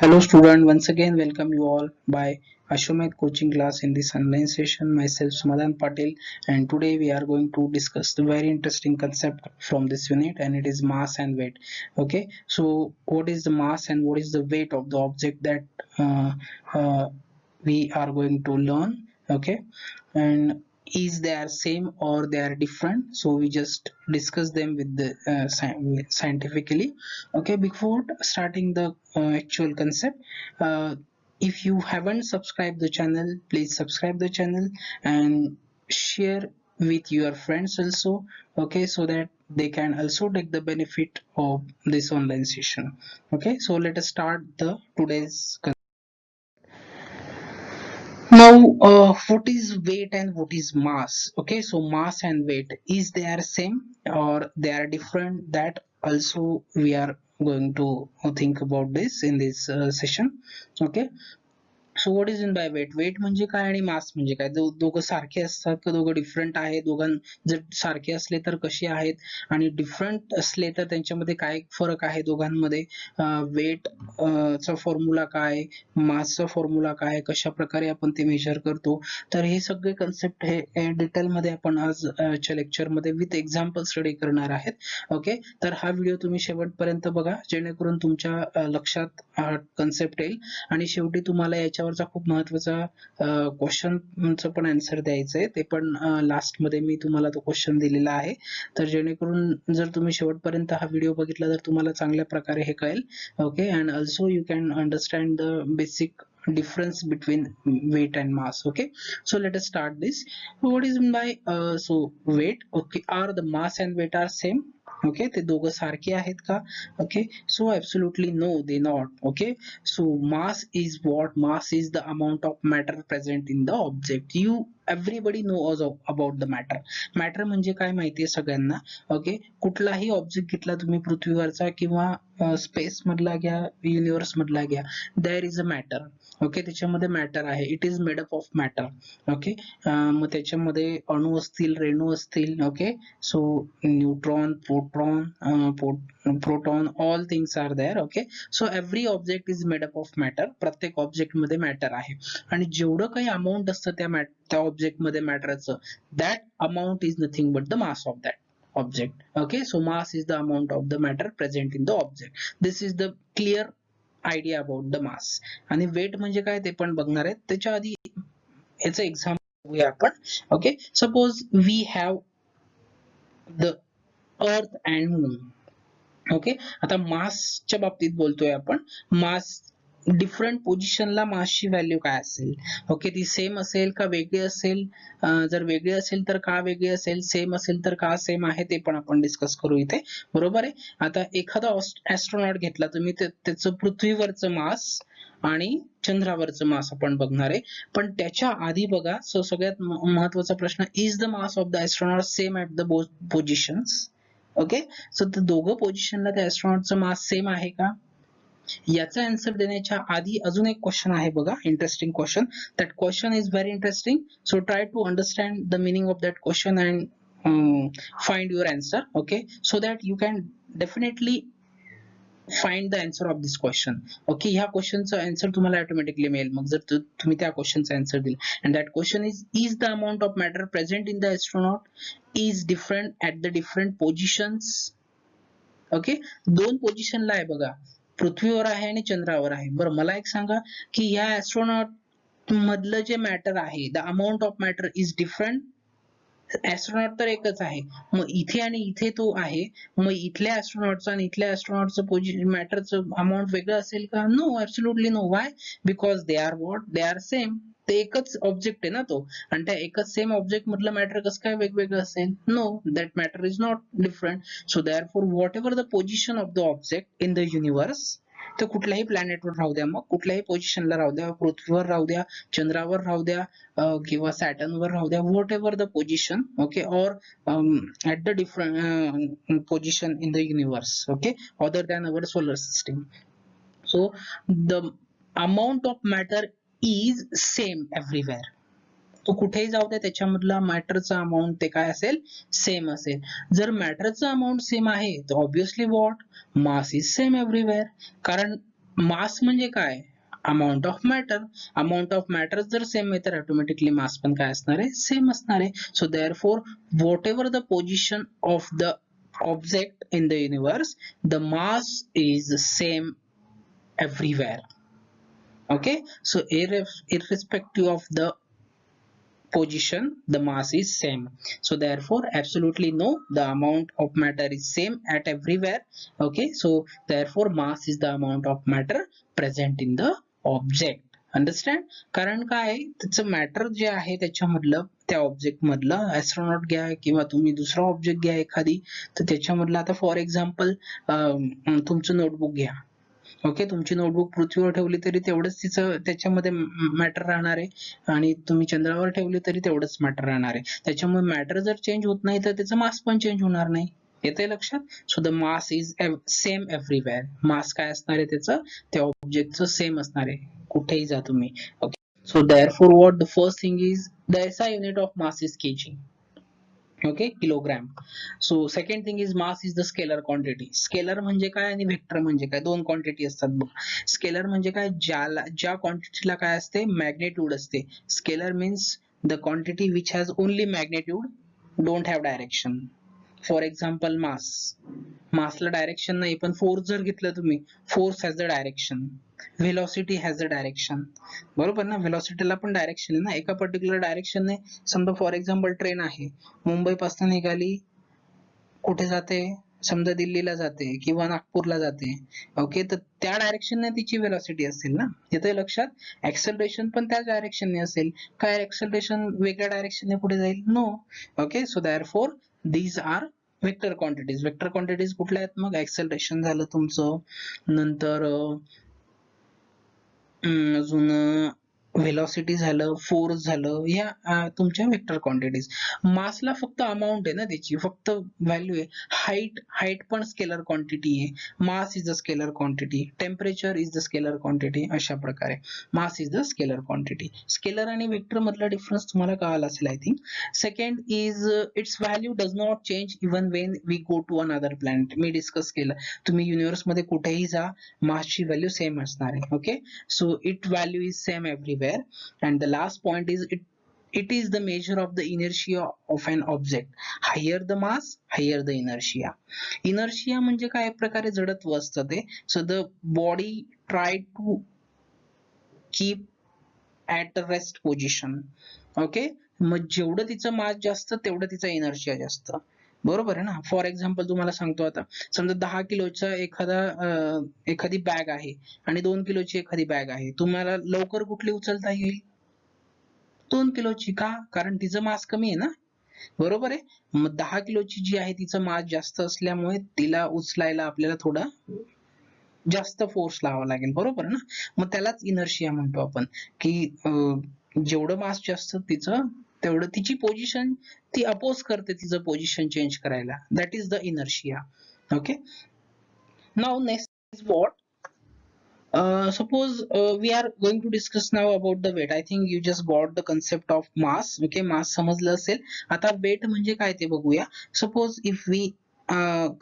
Hello student, once again welcome you all by Ashomed coaching class in this online session. Myself Smadan Patil, and today we are going to discuss the very interesting concept from this unit, and it is mass and weight. Okay, so what is the mass and what is the weight of the object that uh, we are going to learn? Okay, and is they are same or they are different, so we just discuss them with the scientifically. Okay, before starting the actual concept, uh, if you haven't subscribed the channel, please subscribe the channel and share with your friends also. Okay, so that they can also take the benefit of this online session. Okay, so let us start the today's now. What is weight and what is mass? Okay, so mass and weight, is they are same or they are different? That also we are going to think about this in this session. Okay, so what is in by weight. Weight म्हणजे काय आणि मास म्हणजे काय? दोघं सारखे असतात का दोघं डिफरंट आहे? जर सारखे असले तर कसे आहेत आणि डिफरंट असले तर त्यांच्यामध्ये काय फरक आहे दोघांमध्ये? वेट चा फॉर्म्युला काय, मासचा फॉर्म्युला काय, कशा प्रकारे आपण ते मेजर करतो? तर हे सगळे कन्सेप्ट हे डिटेलमध्ये आपण आजच्या लेक्चरमध्ये विथ एक्झाम्पल स्टडी करणार आहेत. ओके, तर हा व्हिडिओ तुम्ही शेवटपर्यंत बघा जेणेकरून तुमच्या लक्षात कन्सेप्ट येईल आणि शेवटी तुम्हाला याच्यावरचा खूप महत्वाचा क्वेश्चनचं पण आन्सर द्यायचं आहे. ते पण लास्ट मध्ये मी तुम्हाला तो क्वेश्चन दिलेला आहे. तर जेणेकरून जर तुम्ही शेवटपर्यंत हा व्हिडिओ बघितला तर तुम्हाला चांगल्या प्रकारे हे कळेल. Okay, and also you can understand the basic difference between weight and mass. Okay, so let us start this. What is meant by so weight? Okay, are the mass and weight are same? Okay, ते दोघं सारखे आहेत का? Okay, so absolutely no, they not. Okay, so mass is what? Mass is the amount of matter present in the object. Everybody knows about the matter. Matter म्हणजे काय माहितीये सगळ्यांना? Okay, कुठलाही ऑब्जेक्ट घेतला तुम्ही पृथ्वीवरचा किंवा स्पेस मधला घ्या, युनिव्हर्स मधला घ्या, there is a matter. Okay, त्याच्यामध्ये मॅटर आहे. It is made up of matter. Okay, मग त्याच्यामध्ये अणू असतील, रेणू असतील. Okay, so neutron, proton, all things are there. Okay, so every object is made up of matter. प्रत्येक ऑब्जेक्ट मध्ये मॅटर आहे आणि जेवढं काही अमाऊंट असतं त्या ऑब्जेक्ट मध्ये मॅटरचं, that amount is nothing but the mass of that object. Okay, so mass is the amount of the matter present in the object. This is the clear idea about the mass. आणि weight म्हणजे काय ते पण बघणार आहेत. त्याच्या आधी याचं एक्झाम्पल बघूया आपण. Okay, suppose we have the earth and moon. Okay, आता मासच्या बाबतीत बोलतोय आपण. मास डिफरंट पोझिशनला मासची व्हॅल्यू काय असेल? ओके, ती सेम असेल का वेगळी असेल? जर वेगळी असेल तर का वेगळी असेल? सेम असेल तर का सेम आहे? ते पण आपण डिस्कस करू इथे. बरोबर आहे. आता एखादा ऍस्ट्रॉनॉट घेतला तुम्ही, त्याचं पृथ्वीवरचं मास आणि चंद्रावरचं मास आपण बघणार आहे. पण त्याच्या आधी बघा, सगळ्यात महत्वाचा प्रश्न, is the mass of the astronaut same at the both positions? Okay, so दोघं पोझिशनला त्या ऍस्ट्रॉनॉटचं मास सेम आहे का? याचा आन्सर देण्याच्या आधी अजून एक क्वेश्चन आहे बघा, interesting question. That question is very interesting. So try to understand the meaning of that question and find your answer. Okay, so that you can definitely find the answer of this question. Okay, ह्या क्वेश्चनचं answer तुम्हाला automatically मिळेल मग जर तुम्ही त्या क्वेश्चनचं answer दिलं. And that question is the amount of matter present in the astronaut is different at the different positions? Okay, दोन पोझिशनला आहे बघा, पृथ्वीवर आहे आणि चंद्रावर आहे. बरं, मला एक सांगा की ह्या एस्ट्रोनॉट मधलं जे मॅटर आहे, the amount of matter is different. Astronaut तर एकच आहे, मग इथे आणि इथे तो आहे, मग इथल्या एस्ट्रोनॉटचं आणि इथल्या एस्ट्रोनॉटचं मॅटरचं अमाऊंट वेगळं असेल का? No, absolutely no. Why? Because they are what? They are same. ते एकच ऑब्जेक्ट आहे ना तो, आणि त्या एकच सेम ऑब्जेक्ट मधलं मॅटर कसं काय वेगवेगळं असेल? No, that matter is not different. So therefore whatever the position of the object in the universe, तर कुठल्याही प्लॅनेटवर राहू द्या, मग कुठल्याही पोझिशनला राहू द्या, पृथ्वीवर राहू द्या, चंद्रावर राहू द्या, किंवा सॅटर्नवर राहू द्या, what ever the position. Okay, or at the different position in the universe. Okay, other than our solar system. So the amount of matter is same everywhere. तो कुठेही जाऊ द्या, त्याच्यामधला मॅटरचा अमाऊंट ते काय असेल? सेम असेल. जर मॅटरचा अमाऊंट सेम आहे तर obviously what? Mass is same everywhere. कारण मास म्हणजे काय? Amount of matter. Amount of matter जर सेम आहे तर ऑटोमॅटिकली मास पण काय असणार आहे? सेम असणार आहे. So therefore whatever the position of the object in the universe, the mass is same everywhere. Okay, so irrespective of the position, the mass is same. So therefore absolutely no, the amount of matter is same at everywhere. Okay, so therefore mass is the amount of matter present in the object. Understand. कारण काय त्याचं matter जे आहे त्याच्यामधलं त्या object मधलं ऍस्ट्रॉनॉट घ्या किंवा तुम्ही दुसरा ऑब्जेक्ट घ्या एखादी, तर त्याच्यामधलं आता फॉर एक्झाम्पल तुमचं नोटबुक घ्या. ओके, तुमची नोटबुक पृथ्वीवर ठेवली तरी तेवढंच तिचं त्याच्यामध्ये मॅटर राहणार आहे आणि तुम्ही चंद्रावर ठेवली तरी तेवढंच मॅटर राहणार आहे. त्याच्यामुळे मॅटर जर चेंज होत नाही तर त्याचं मास पण चेंज होणार नाही. येतंय लक्षात? So the mass is same everywhere. Mass काय असणार आहे त्याचं? त्या ऑब्जेक्टचं सेम असणार आहे कुठेही जा तुम्ही. Okay, so therefore what the first thing is the SI unit of mass is kg. Okay, kilogram. So second thing is mass is the scalar quantity. Scalar म्हणजे काय आणि व्हेक्टर म्हणजे काय? दोन क्वांटिटी असतात बघ. स्केलर म्हणजे काय? ज्या क्वांटिटीला काय असते? मॅग्नेट्यूड असते. Scalar means the quantity which has only magnitude, don't have direction. For example mass. मासला डायरेक्शन नाही, पण फोर्स जर घेतलं तुम्ही, force has the direction. Velocity has a direction. बरोबर ना? व्हेलॉसिटीला पण डायरेक्शन आहे ना, एका पर्टिक्युलर डायरेक्शन ने. समजा फॉर एक्झाम्पल ट्रेन आहे, मुंबई पासून निघाली, कुठे जाते? समजा दिल्लीला जाते किंवा नागपूरला जाते. ओके, तर त्या डायरेक्शनने तिची व्हेलॉसिटी असेल ना. येतंय लक्षात? ऍक्सेलरेशन पण त्याच डायरेक्शनने असेल. काय ऍक्सेलरेशन वेगळ्या डायरेक्शनने पुढे जाईल? No. Okay, so therefore these are vector quantities. Vector quantities कुठल्या आहेत मग? ऍक्सेलरेशन झालं तुमचं, नंतर अजून व्हेलॉसिटी झालं, फोर्स झालं, या तुमच्या वेक्टर क्वांटिटीज. मासला फक्त अमाऊंट आहे ना त्याची, फक्त व्हॅल्यू आहे. हाईट पण स्केलर क्वांटिटी आहे. Mass is the scalar quantity. Temperature is the scalar quantity. अशा प्रकारे mass is the scalar quantity. Scalar आणि वेक्टर मधला डिफरन्स तुम्हाला कळाला असेल I think. Second is its value does not change even when we go to another planet. मी discuss केलं, तुम्ही युनिव्हर्स मध्ये कुठेही जा, मासची व्हॅल्यू सेम असणार आहे. Okay, so its value is same everywhere. And the last point is it is the measure of the inertia of an object. Higher the mass, higher the inertia. Inertia म्हणजे काय? एक प्रकारे जडत्व असतं ते. So the body try to keep at the rest position. Okay, मग जेवढं तिचं मास जास्त तेवढं तिचा इनर्शिया जास्त. बरोबर आहे ना? फॉर एक्झाम्पल तुम्हाला सांगतो, आता समजा 10 किलोचा एखादी बॅग आहे आणि 2 किलोची एखादी बॅग आहे, तुम्हाला लवकर कुठली उचलता येईल? 2 किलोची. का? कारण तिचं मास कमी आहे ना. बरोबर आहे. मग 10 किलोची जी आहे तिचं मास जास्त असल्यामुळे तिला उचलायला आपल्याला थोडा जास्त फोर्स लावावा लागेल. बरोबर ना? मग त्यालाच इनर्शिया म्हणतो आपण, की जेवढं मास जास्त तिचं तेवढं तिची पोझिशन ती अपोज करते, तिचं पोझिशन चेंज करायला. That is the inertia. Okay, now next is what? Suppose we are going to discuss now about the weight. I think you just got the concept of mass. Okay, mass समजलं असेल. आता weight म्हणजे काय ते बघूया. Suppose if we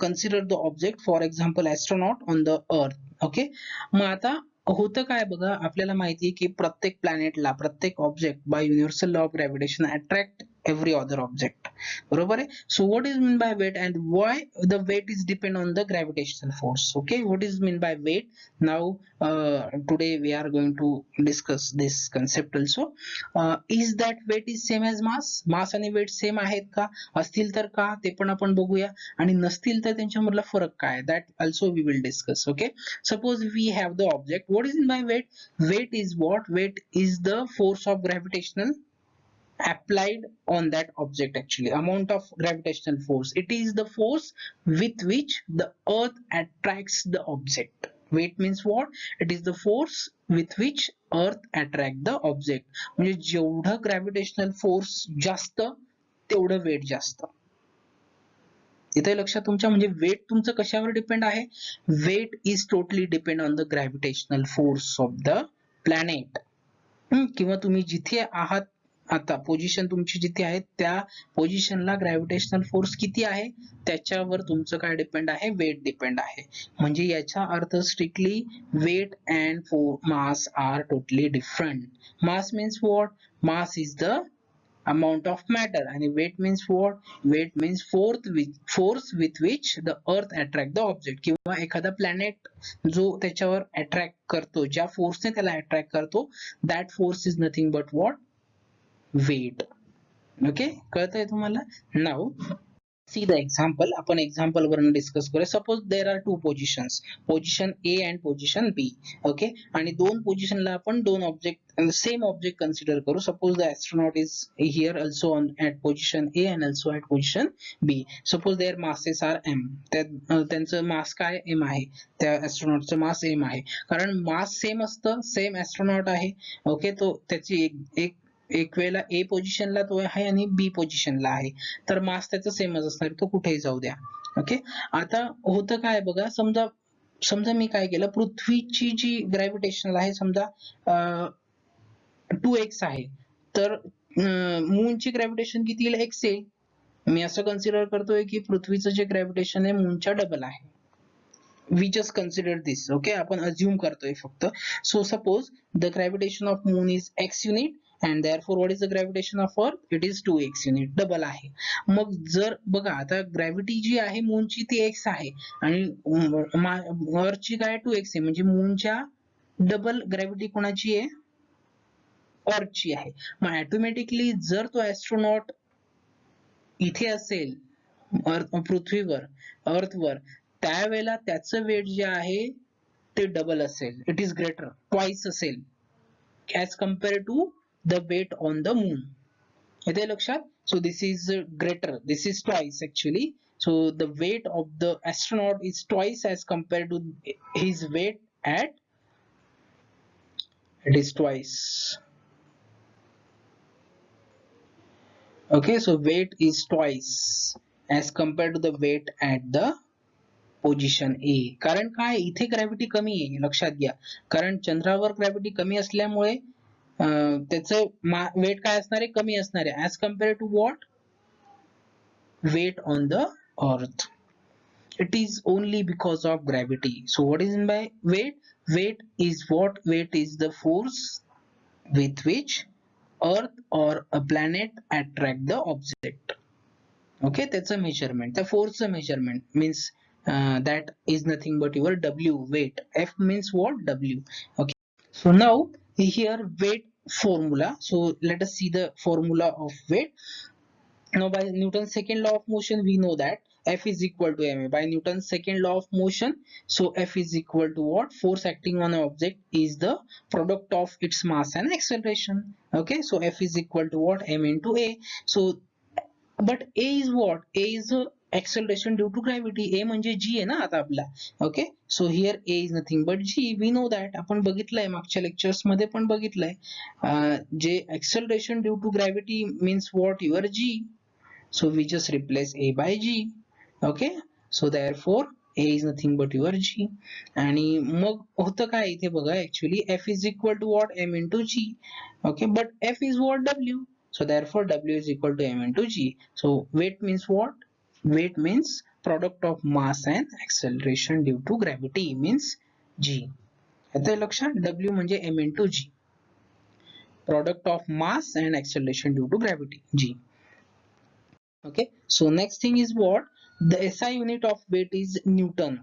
consider the object, for example astronaut on the earth. Okay, मग आता होतं काय बघा, आपल्याला माहिती आहे की प्रत्येक प्लॅनेटला, प्रत्येक object by universal law of gravitation attract every other object. बरोबर आहे. So what is mean by weight and why the weight is depend on the gravitational force? Okay, what is mean by weight? Now today we are going to discuss this concept also. Is that weight is same as mass? Mass आणि weight same आहेत का? असतील तर का? ते पण आपण बघूया. आणि नसतील तर त्यांच्यामधला फरक काय? That also we will discuss. Okay, suppose we have the object. What is mean by weight? Weight is what? Weight is the force of gravitational applied on that object. Actually, amount of gravitational force, it is the force with which the earth attracts the object. Weight means what? It is the force with which earth attract the object. म्हणजे जेवढं gravitational force जास्त तेवढं weight जास्त. इथे लक्षात तुमच्या, म्हणजे weight तुमचं कशावर डिपेंड आहे? Weight is totally depend on the gravitational force of the planet. किंवा तुम्ही जिथे आहात आता पोझिशन तुमची जिथे आहे त्या पोझिशनला ग्रॅव्हिटेशनल फोर्स किती आहे त्याच्यावर तुमचं काय डिपेंड आहे, वेट डिपेंड आहे. म्हणजे याचा अर्थ strictly weight and mass are totally different. Mass means what? Mass is the amount of matter and weight means what? Weight means force with which the earth attract the object. किंवा एखादा planet जो त्याच्यावर attract करतो, ज्या फोर्सने त्याला attract करतो, that force is nothing but what? Weight. Okay, कळतंय तुम्हाला? Now see the example. आपण एक्झाम्पल वरून डिस्कस करूया. Suppose there are two positions, position A and position B. Okay, आणि दोन पोझिशनला आपण दोन ऑब्जेक्ट, सेम ऑब्जेक्ट कन्सिडर करू. Suppose the astronaut is here also on at position A and also at position B. Suppose their masses are M. त्यांचं mass काय? M आहे. त्या एस्ट्रोनॉटचं मास एम आहे. कारण मास सेम असतं, सेम एस्ट्रोनॉट आहे. Okay, तो त्याची एक वेळेला ए पोझिशनला तो आहे आणि बी पोझिशनला आहे, तर मास त्याचा सेमच असणार, तो कुठेही जाऊ द्या. ओके, आता होतं काय बघा, समजा मी काय केलं, पृथ्वीची जी ग्रॅव्हिटेशनल आहे समजा 2x आहे, तर मूनची ग्रॅव्हिटेशन किती येईल? x आहे. मी असं कन्सिडर करतोय की पृथ्वीचं जे ग्रॅव्हिटेशन आहे मूनच्या डबल आहे. we just consider this. okay, आपण अज्युम करतोय फक्त. so suppose the gravitation of moon is x unit and therefore what is the gravitation of earth? it is 2x unit. Double आहे. मग जर बघा आता ग्रॅव्हिटी जी आहे मूनची ती x आहे आणि अर्थची काय 2x आहे, म्हणजे मूनच्या डबल ग्रॅव्हिटी कोणाची आहे? अर्थची आहे. मग ऑटोमॅटिकली जर तो ऍस्ट्रोनॉट इथे असेल पृथ्वीवर, अर्थवर, त्यावेळेला त्याचं वेट जे आहे ते डबल असेल. इट इज ग्रेटर, ट्वाइस असेल as compare to the weight on the moon. येते लक्षात? So this is greater, this is twice actually. So the weight of the astronaut is twice as compare to his weight at, it is twice. okay, so weight is twice as compared to the weight at the position A. कारण काय, इथे gravity कमी आहे, लक्षात घ्या. कारण चंद्रावर gravity कमी असल्यामुळे त्याचं वेट काय असणार आहे? कमी असणार आहे as compare to what? Weight on the earth. It is only because of gravity. So what is in by weight? Weight is what? Weight is the force with which earth or a planet attract the object. okay, that's a measurement. The force measurement means that is nothing but your W, weight. F means what? W. okay, so now here weight formula. So let us see the formula of weight. Now by Newton's second law of motion we know that F is equal to ma. By Newton's second law of motion, so F is equal to what? Force acting on an object is the product of its mass and acceleration. okay, so F is equal to what? M into A. so but A is what? A is acceleration due to gravity. A म्हणजे G आहे ना आता आपला. okay, so here A is nothing but G. we know that. आपण बघितलंय मागच्या lectures मध्ये पण बघितलंय. जे acceleration due to gravity means what? your G. so we just replace A by G. okay, so therefore A is nothing but your G. आणि मग होतं काय इथे बघा, actually F is equal to what? M into G. okay, but F is what? W. so therefore W is equal to M into G. so weight means what? weight means product of mass and acceleration due to gravity means G. येतंय लक्षात? W म्हणजे M into G. product of mass and acceleration due to gravity, G. okay, so next thing is what? the SI unit of weight is Newton.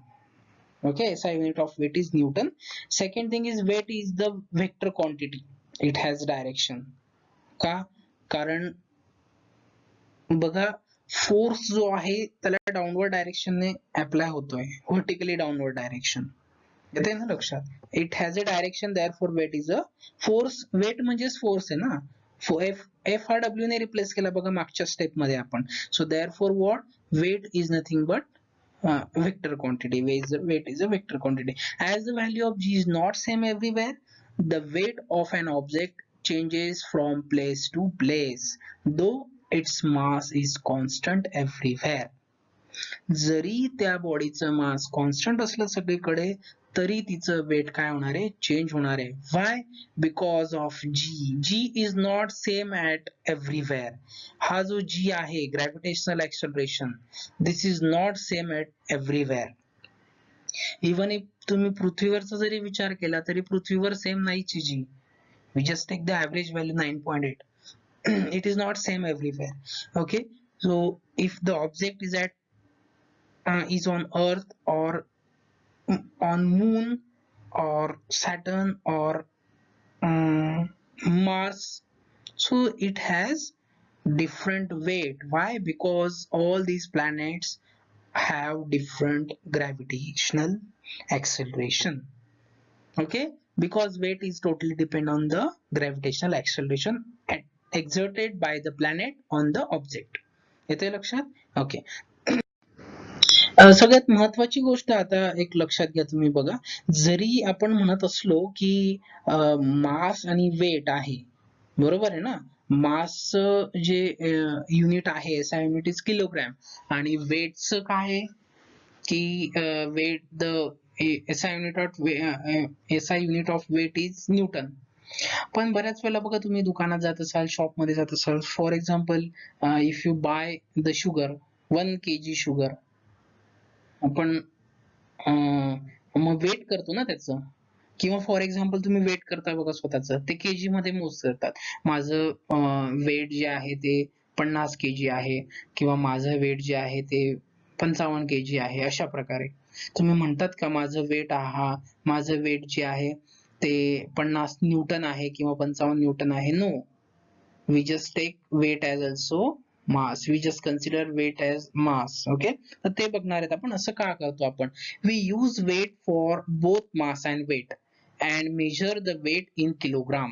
okay, SI unit of weight is Newton. second thing is weight is the vector quantity. it has direction. का? कारण बघा force जो आहे त्याला downward डायरेक्शनने apply होतोय, vertically downward direction. येते ना लक्षात? It has a direction, therefore weight is a force. Weight म्हणजेच फोर्स आहे ना. एफ हा डब्ल्यू ने रिप्लेस केला बघा मागच्या स्टेप मध्ये आपण. So therefore what? Weight is nothing but vector quantity. weight is a vector quantity. As the value of G is not same everywhere, the weight of an object changes from place to place, though its mass is constant everywhere. जरी त्या बॉडीचं मास constant असलं सगळीकडे तरी तिचं weight काय होणार आहे, चेंज होणार आहे. Why? Because of g is not same at everywhere. हा जो जी आहे gravitational acceleration, this is not same at everywhere. Even if तुम्ही पृथ्वीवरचा जरी विचार केला तरी पृथ्वीवर सेम नाहीच जी. We just take the average value 9.8. It is not same everywhere. Okay, so if the object is on Earth or on Moon or Saturn or Mars, so it has different weight. Why? Because all these planets have different gravitational acceleration. Okay, because weight is totally depend on the gravitational acceleration exerted by the planet on the object. येते लक्षात? Okay. सगळ्यात महत्वाची गोष्ट आता एक लक्षात घ्या तुम्ही बघा, जरी आपण म्हणत असलो की मास आणि वेट आहे, बरोबर आहे ना, मास जे युनिट आहे SI युनिट इज किलोग्रॅम आणि वेटचं काय आहे की weight the SI unit of weight is Newton. पण बऱ्याच वेळेला बघा तुम्ही दुकानात जात असाल, शॉप मध्ये जात असाल, for example if you by the sugar 1 kg sugar, आपण मग वेट करतो ना त्याचं, किंवा फॉर एक्झाम्पल तुम्ही वेट करता बघा स्वतःच, ते केजी मध्ये मोज करतात. माझं वेट जे आहे ते 50 kg आहे किंवा माझं वेट जे आहे ते 55 kg आहे. अशा प्रकारे तुम्ही म्हणतात का माझं वेट जे आहे ते 50 न्यूटन आहे किंवा 55 न्यूटन आहे? No, we just take weight as also mass. We just consider weight as mass. Okay, तर ते बघणार आहेत आपण. असं का करतो आपण? We use weight for both mass and weight and measure the weight in kilogram,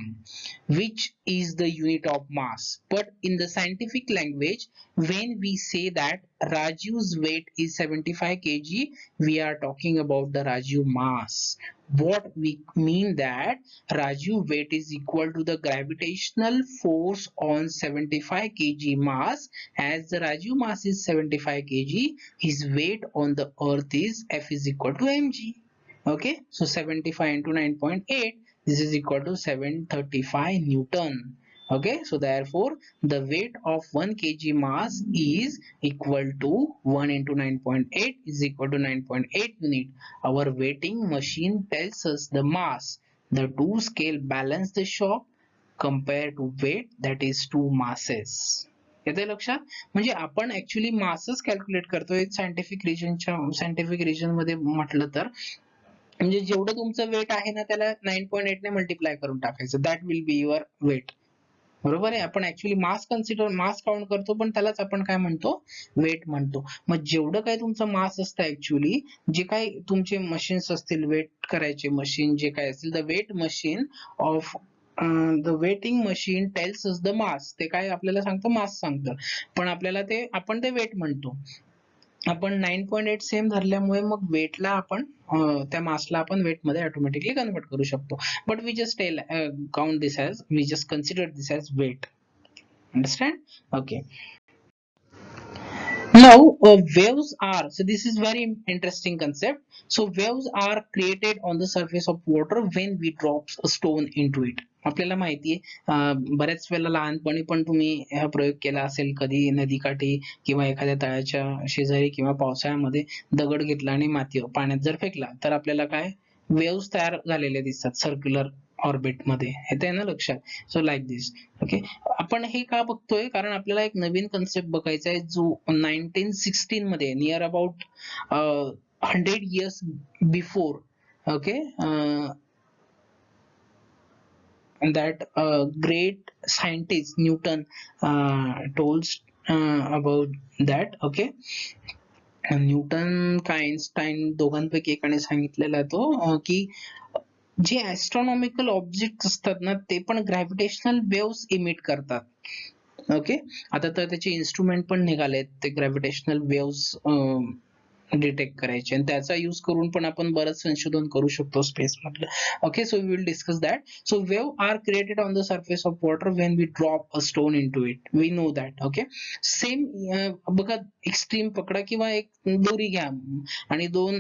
which is the unit of mass. But in the scientific language, when we say that Raju's weight is 75 kg, we are talking about the Raju mass. What we mean that Raju weight is equal to the gravitational force on 75 kg mass. As the Raju mass is 75 kg, his weight on the earth is F is equal to mg. Okay, so 75 into 9.8, this is equal to 735 Newton. Okay, so therefore the weight of 1 kg mass is equal to 1 into 9.8 is equal to 9.8 unit. Our weighting machine tells us the mass. The two scale balance the shock compared to weight, that is two masses. येते लक्षात? म्हणजे आपण actually मासच calculate करतोय scientific region मध्ये म्हटलं तर, म्हणजे जेवढं तुमचं वेट आहे ना त्याला 9.8 ने मल्टिप्लाय करून टाकायचं, that will be your weight. बरोबर आहे. आपण ऍक्च्युली मास काउंट करतो पण त्यालाच आपण काय म्हणतो, वेट म्हणतो. मग जेवढं काय तुमचं मास असतं ऍक्च्युली, जे काय तुमचे मशीन्स असतील वेट करायचे मशीन जे काय असतील, the weight machine of the weighing machine tells us the mass, ते काय आपल्याला सांगतं, मास सांगतं, पण आपल्याला आपण ते वेट म्हणतो. आपण 9.8 सेम धरल्यामुळे मग वेटला आपण त्या मासला आपण वेट मध्ये ऑटोमॅटिकली कन्वर्ट करू शकतो. But we just count this as, we just consider this as weight. Understand? Okay. Now waves are, so this is very interesting concept. So waves are created on the surface of water when we drop a stone into it. आपल्याला माहिती आहे, बऱ्याच वेळेला लहानपणी पण तुम्ही हा प्रयोग केला असेल कधी नदीकाठी किंवा एखाद्या तळ्याच्या शेजारी किंवा पावसाळ्यामध्ये दगड घेतला आणि माती पाण्यात जर फेकला तर आपल्याला काय वेव्स तयार झालेले दिसतात सर्क्युलर ऑर्बिट मध्ये. येते ना लक्षात? सो लाईक दिस. ओके, आपण हे का बघतोय, कारण आपल्याला एक नवीन कन्सेप्ट बघायचा आहे जो 1916 मध्ये, near about 100 years before, okay, that great scientist Newton told about that. Okay, Newton का आइन्स्टाईन दोघांपैकी एकाने सांगितलेला तो की जे ऍस्ट्रॉनॉमिकल ऑब्जेक्ट असतात ना ते पण ग्रॅव्हिटेशनल वेव्स इमिट करतात. ओके, आता तर त्याचे इन्स्ट्रुमेंट पण निघालेत ते ग्रॅव्हिटेशनल वेव्स डिटेक्ट करायचे आणि त्याचा यूज करून पण आपण बरंच संशोधन करू शकतो स्पेस मधलं. Okay, so we will discuss that. So wave are created on the surface of water when we drop a stone into it. We know that. Okay, same बघा, एक्स्ट्रीम पकडा किंवा एक दोरी घ्या आणि दोन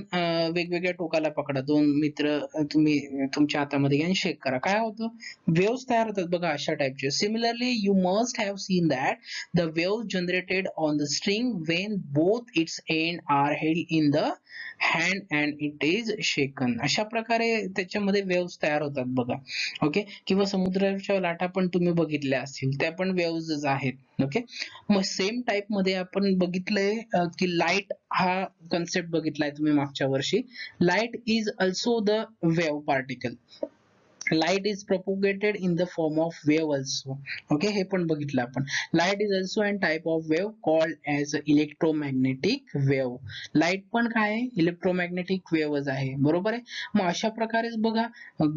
वेगवेगळ्या टोकाला पकडा, दोन मित्र तुम्ही तुमच्या हातामध्ये घ्या आणि शेक करा. काय होतं? वेव्स तयार होतात बघा अशा टाइपचे. Similarly you must have seen that the waves generated on the string when both its end are held in the hand and it is shaken. अशा प्रकारे त्याच्यामध्ये वेव्स तयार होतात बघा. ओके, किंवा समुद्राच्या लाटा पण तुम्ही बघितल्या असतील, त्या पण वेव्हज आहेत. ओके, मग सेम टाइप मध्ये आपण बघितलंय की लाईट हा कन्सेप्ट बघितलाय तुम्ही मागच्या वर्षी. Light is also the wave particle. light is propagated in the form of wave also. Okay, हे पण बघितलं आपण. light is also an type of wave called as electromagnetic wave. light पण काय आहे? इलेक्ट्रोमॅग्नेटिक वेव्हच आहे, बरोबर आहे. मग अशा प्रकारेच बघा,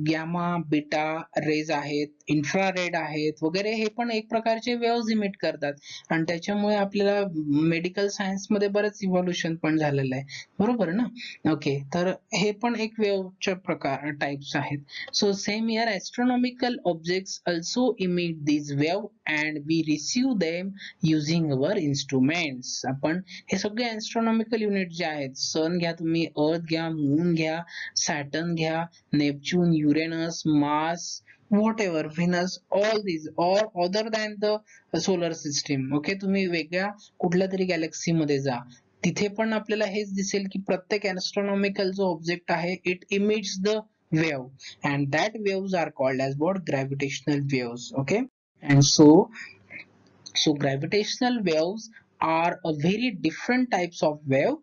गॅमा बीटा रेज आहेत, इन्फ्रारेड आहेत वगैरे, हे पण एक प्रकारचे वेव्हज इमिट करतात आणि त्याच्यामुळे आपल्याला मेडिकल सायन्स मध्ये बरेच इव्होल्युशन पण झालेलं आहे, बरोबर ना. ओके, तर हे पण एक वेव्हच्या प्रकार टाइप्स आहेत. So same here, astronomical objects also emit these wave and we receive them using our instruments. आपण हे सगळे astronomical unit जे आहेत, सन घ्या तुम्ही, अर्थ घ्या, मून घ्या, सॅटर्न घ्या, Neptune, Uranus, Mars, whatever, Venus, all these or other than the solar system. Okay, तुम्ही वेगळ्या कुठल्या तरी गॅलेक्सी मध्ये जा, तिथे पण आपल्याला हेच दिसेल की प्रत्येक astronomical जो ऑब्जेक्ट आहे, it emits the wave and that waves are called as what? Gravitational waves. Okay, and so gravitational waves are a very different types of wave.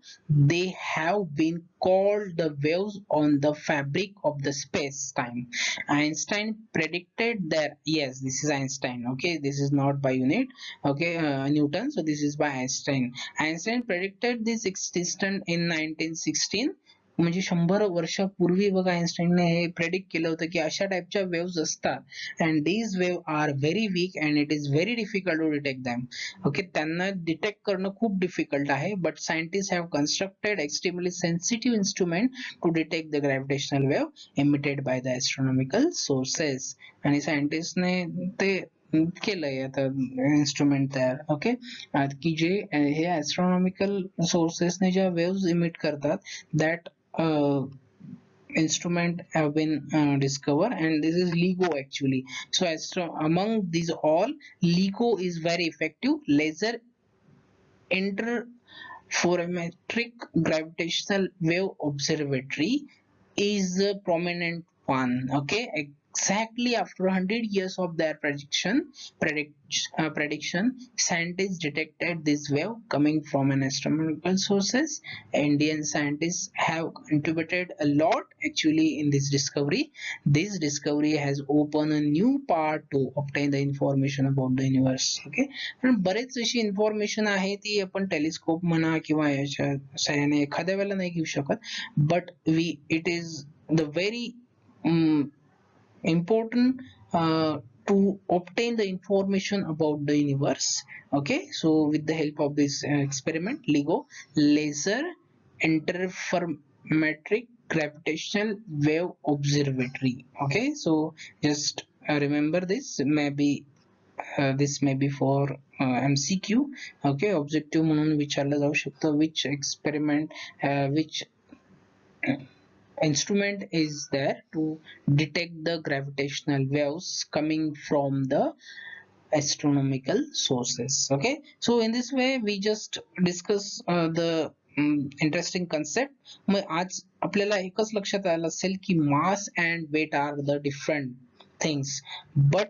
They have been called the waves on the fabric of the space time. Einstein predicted that, yes, this is Einstein. Okay, this is not by unit. Okay, Newton, so this is by Einstein. Einstein predicted this existence in 1916. म्हणजे 100 वर्षापूर्वी बघा, आइन्स्टाईनने हे predict केलं होतं की अशा टाइपच्या waves असतात and these wave are very weak and it is very difficult to detect them. Okay, त्यांना डिटेक्ट करणं खूप डिफिकल्ट आहे, but scientist have constructed extremely sensitive instrument to detect the gravitational wave emitted by the astronomical sources. आणि सायंटिस्टने ते केलंय आता instrument तयार. ओके, की जे हे ॲस्ट्रॉनॉमिकल सोर्सेसने ज्या वेव्स इमिट करतात, that instrument have been discovered, and this is LIGO actually. So among these all, LIGO is very effective laser interferometric gravitational wave observatory is a prominent one. Okay, exactly after 100 years of their prediction, scientists detected this wave coming from an astronomical sources. Indian scientists have contributed a lot actually in this discovery. This discovery has opened a new path to obtain the information about the universe. Okay, पण बरेच अशी information आहे ती आपण telescope म्हणा किंवा याच्या सहाय्याने एखाद्या वेळेला नाही घेऊ शकत, but it is the very important to obtain the information about the universe. Okay, so with the help of this experiment, LIGO, laser interferometric gravitational wave observatory. Okay, so just remember this, maybe this may be for MCQ. Okay, objective म्हणून विचारलं जाऊ शकतं, which experiment, which instrument is there to detect the gravitational waves coming from the astronomical sources. Okay, so in this way we just discuss the interesting concept. मग आज आपल्याला एकच लक्षात आलं असेल की mass and weight are the different things, but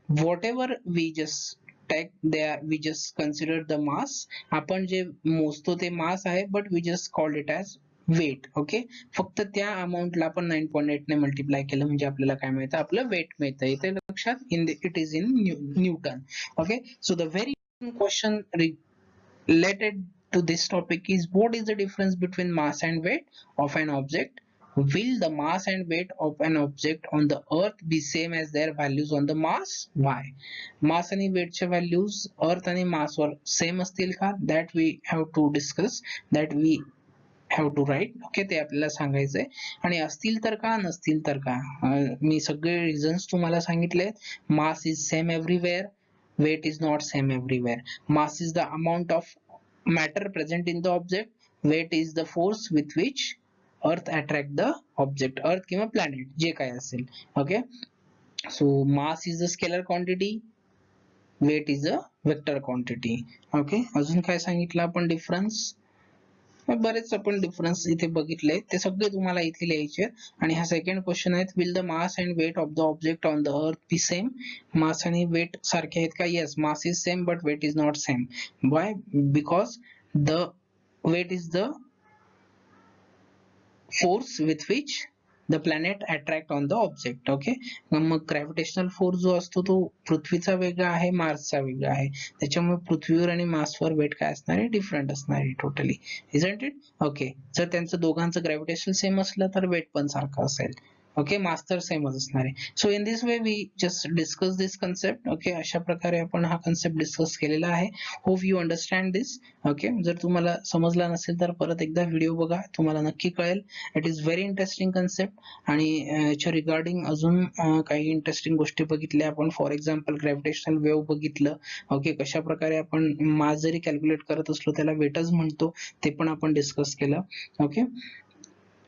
whatever we just take there, we just consider the mass. आपण जे मोजतो ते mass आहे, but we just call it as weight. Okay, फक्त त्या अमाऊंटला आपण 9.8 ने मल्टिप्लाय केलं म्हणजे आपल्याला काय मिळतं? आपलं वेट मिळतं. इथे लक्षात, it is in newton. Okay, so the very question related to this topic is, what is the difference between mass and weight of an object? Will the mass and weight of an object on the earth be same as their values on the Mars? Why? Mass आणि weight चे values earth आणि Mars वर same असतील का? That we have to discuss, that we have to write. Okay, ते आपल्याला सांगायचंय. आणि असतील तर का, नसतील तर का, मी सगळे रिझन्स तुम्हाला सांगितले. मास is same everywhere, weight is not same everywhere. Mass is the amount of matter present in the object. Weight is the force with which earth attract the object. earth किंवा planet जे काय असेल. Okay, so mass is a scalar quantity, weight is a vector quantity. Okay, अजून काय सांगितलं आपण difference? बरेच आपण डिफरन्स इथे बघितले, ते सगळे तुम्हाला इथे लिहायचे. आणि हा सेकंड क्वेश्चन आहे, will the mass and weight of the object on the earth be same? Mass आणि वेट सारखे आहेत का? Yes, mass is same but weight is not same. Why? Because the weight is the force with which the planet attract on the object. Okay, मग gravitational force जो असतो तो पृथ्वीचा वेगळा आहे, मार्सचा वेगळा आहे. त्याच्यामुळे पृथ्वीवर आणि मार्सवर वेट काय असणार आहे? डिफरंट असणार आहे टोटली. Isn't it? ओके, जर त्यांचं दोघांचं ग्रॅव्हिटेशनल सेम असलं तर वेट पण सारखं असेल. ओके, मास तर सेमच असणार आहे. So in this way we just discuss this concept. Okay, अशा प्रकारे आपण हा कन्सेप्ट डिस्कस केलेला आहे. Hope you understand this. Okay, जर तुम्हाला समजला नसेल तर परत एकदा व्हिडिओ बघा, तुम्हाला नक्की कळेल. It is very interesting concept. आणि याच्या रिगार्डिंग अजून काही इंटरेस्टिंग गोष्टी बघितल्या आपण. फॉर एक्झाम्पल ग्रॅव्हिटेशनल वेव्ह बघितलं. ओके, कशा प्रकारे आपण मास जरी कॅल्क्युलेट करत असलो त्याला वेटच म्हणतो, ते पण आपण डिस्कस केलं. ओके,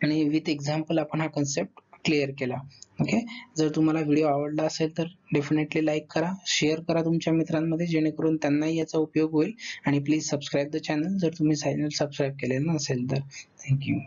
आणि विथ एक्झाम्पल आपण हा कन्सेप्ट क्लिअर केला. ओके, जर तुम्हाला व्हिडिओ आवडला असेल तर डेफिनेटली लाईक करा, शेअर करा तुमच्या मित्रांमध्ये, जेणेकरून त्यांनाही याचा उपयोग होईल. आणि प्लीज सबस्क्राईब द चॅनल जर तुम्ही चॅनल सबस्क्राईब केलेलं नसेल तर. थँक्यू.